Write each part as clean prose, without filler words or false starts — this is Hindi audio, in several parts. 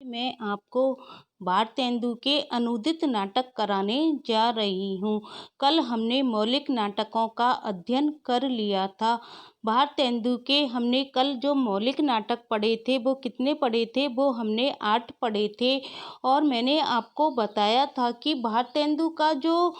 मैं आपको भारतेंदु के अनूदित नाटक कराने जा रही हूँ। कल हमने मौलिक नाटकों का अध्ययन कर लिया था। भारतेंदु के हमने कल जो मौलिक नाटक पढ़े थे वो कितने पढ़े थे? वो हमने 8 पढ़े थे। और मैंने आपको बताया था कि भारतेंदु का जो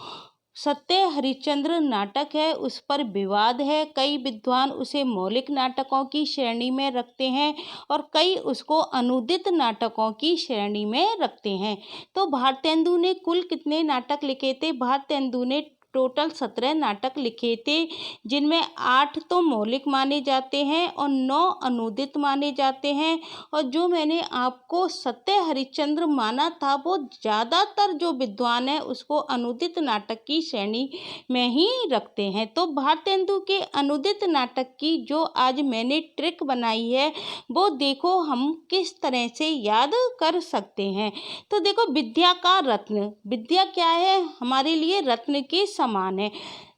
सत्य हरिश्चंद्र नाटक है उस पर विवाद है। कई विद्वान उसे मौलिक नाटकों की श्रेणी में रखते हैं और कई उसको अनूदित नाटकों की श्रेणी में रखते हैं। तो भारतेंदु ने कुल कितने नाटक लिखे थे? भारतेंदु ने टोटल 17 नाटक लिखे थे, जिनमें 8 तो मौलिक माने जाते हैं और 9 अनूदित माने जाते हैं। और जो मैंने आपको सत्य हरिश्चंद्र माना था वो ज़्यादातर जो विद्वान हैं उसको अनूदित नाटक की श्रेणी में ही रखते हैं। तो भारतेंदु के अनूदित नाटक की जो आज मैंने ट्रिक बनाई है वो देखो हम किस तरह से याद कर सकते हैं। तो देखो, विद्या का रत्न, विद्या क्या है? हमारे लिए रत्न के समान है।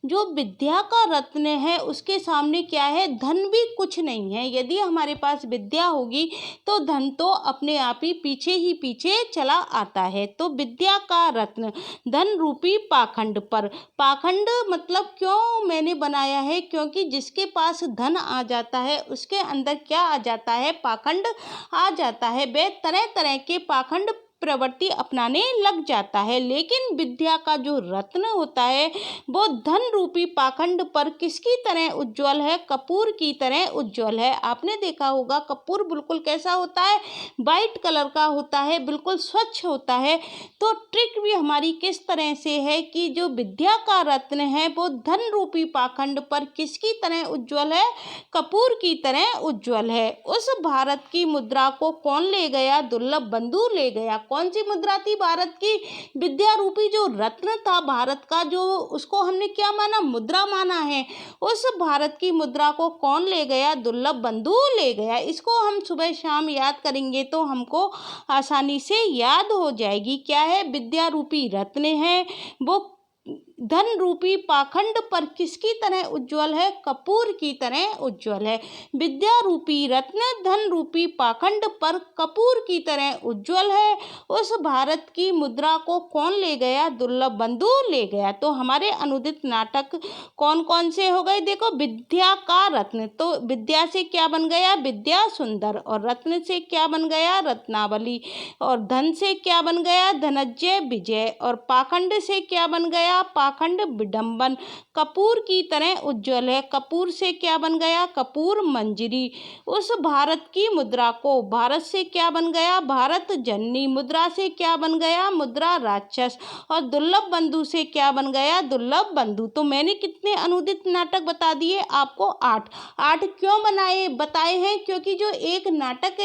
जो विद्या का रत्न है उसके सामने क्या है? धन भी कुछ नहीं है। यदि हमारे पास विद्या होगी तो धन तो अपने आप ही पीछे चला आता है। तो विद्या का रत्न धन रूपी पाखंड पर, पाखंड मतलब क्यों मैंने बनाया है? क्योंकि जिसके पास धन आ जाता है उसके अंदर क्या आ जाता है? पाखंड आ जाता है। वह तरह तरह के पाखंड प्रवृत्ति अपनाने लग जाता है। लेकिन विद्या का जो रत्न होता है वो धन रूपी पाखंड पर किसकी तरह उज्जवल है? कपूर की तरह उज्जवल है। आपने देखा होगा कपूर बिल्कुल कैसा होता है? वाइट कलर का होता है, बिल्कुल स्वच्छ होता है। तो ट्रिक भी हमारी किस तरह से है कि जो विद्या का रत्न है वो धन रूपी पाखंड पर किसकी तरह उज्जवल है? कपूर की तरह उज्जवल है। उस भारत की मुद्रा को कौन ले गया? दुर्लभ बंधु ले गया। कौन सी मुद्रा थी भारत की? विद्या रूपी जो रत्न था भारत का, जो उसको हमने क्या माना? मुद्रा माना है। उस भारत की मुद्रा को कौन ले गया? दुर्लभ बंधु ले गया। इसको हम सुबह शाम याद करेंगे तो हमको आसानी से याद हो जाएगी। क्या है? विद्या रूपी रत्न है वो धन रूपी पाखंड पर किसकी तरह उज्जवल है? कपूर की तरह उज्जवल है। विद्या रूपी रत्न धन रूपी पाखंड पर कपूर की तरह उज्जवल है। उस भारत की मुद्रा को कौन ले गया? दुर्लभ बंधु ले गया। तो हमारे अनूदित नाटक कौन कौन से हो गए? देखो, विद्या का रत्न, तो विद्या से क्या बन गया? विद्या सुंदर। और रत्न से क्या बन गया? रत्नावली। और धन से क्या बन गया? धनंजय विजय। और पाखंड से क्या बन गया? पाखंड विडंबन। कपूर की तरह उज्जवल है। कपूर से क्या बन गया? कपूर मंजरी। उस भारत की मुद्रा को, भारत से क्या बन गया? भारत जननी। मुद्रा से क्या बन गया? मुद्रा राक्षस। और दुर्लभ बंधु से क्या बन गया? दुर्लभ बंधु। तो मैंने कितने अनूदित नाटक बता दिए आपको? 8। 8 क्यों बताए हैं? क्योंकि जो एक नाटक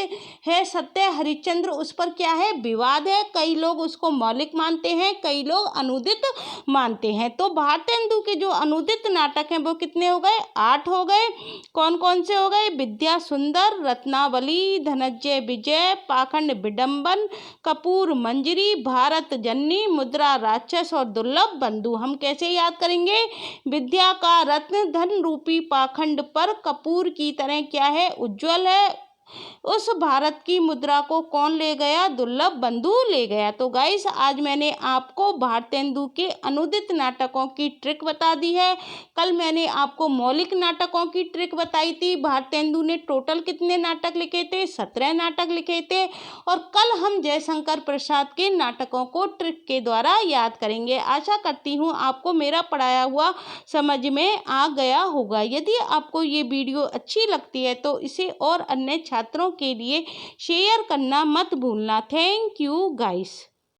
है सत्य हरिश्चंद्र उस पर क्या है? विवाद है। कई लोग उसको मौलिक मानते हैं, कई लोग अनूदित मानते हैं। तो भारतेंदु के जो अनूदित नाटक हैं वो कितने हो गए? 8 हो गए। कौन कौन से हो गए? विद्या सुंदर, रत्नावली, धनंजय विजय, पाखंड विडंबन, कपूर मंजरी, भारत जननी, मुद्रा राक्षस और दुर्लभ बंधु। हम कैसे याद करेंगे? विद्या का रत्न धन रूपी पाखंड पर कपूर की तरह क्या है? उज्जवल है। उस भारत की मुद्रा को कौन ले गया? दुर्लभ बंधु ले गया। तो गाइस, आज मैंने आपको भारतेंदु के अनूदित नाटकों की ट्रिक बता दी है। कल मैंने आपको मौलिक नाटकों की ट्रिक बताई थी। भारतेंदु ने टोटल कितने नाटक लिखे थे? 17 नाटक लिखे थे। और कल हम जयशंकर प्रसाद के नाटकों को ट्रिक के द्वारा याद करेंगे। आशा करती हूँ आपको मेरा पढ़ाया हुआ समझ में आ गया होगा। यदि आपको ये वीडियो अच्छी लगती है तो इसे और अन्य छात्रों के लिए शेयर करना मत भूलना। Thank you guys.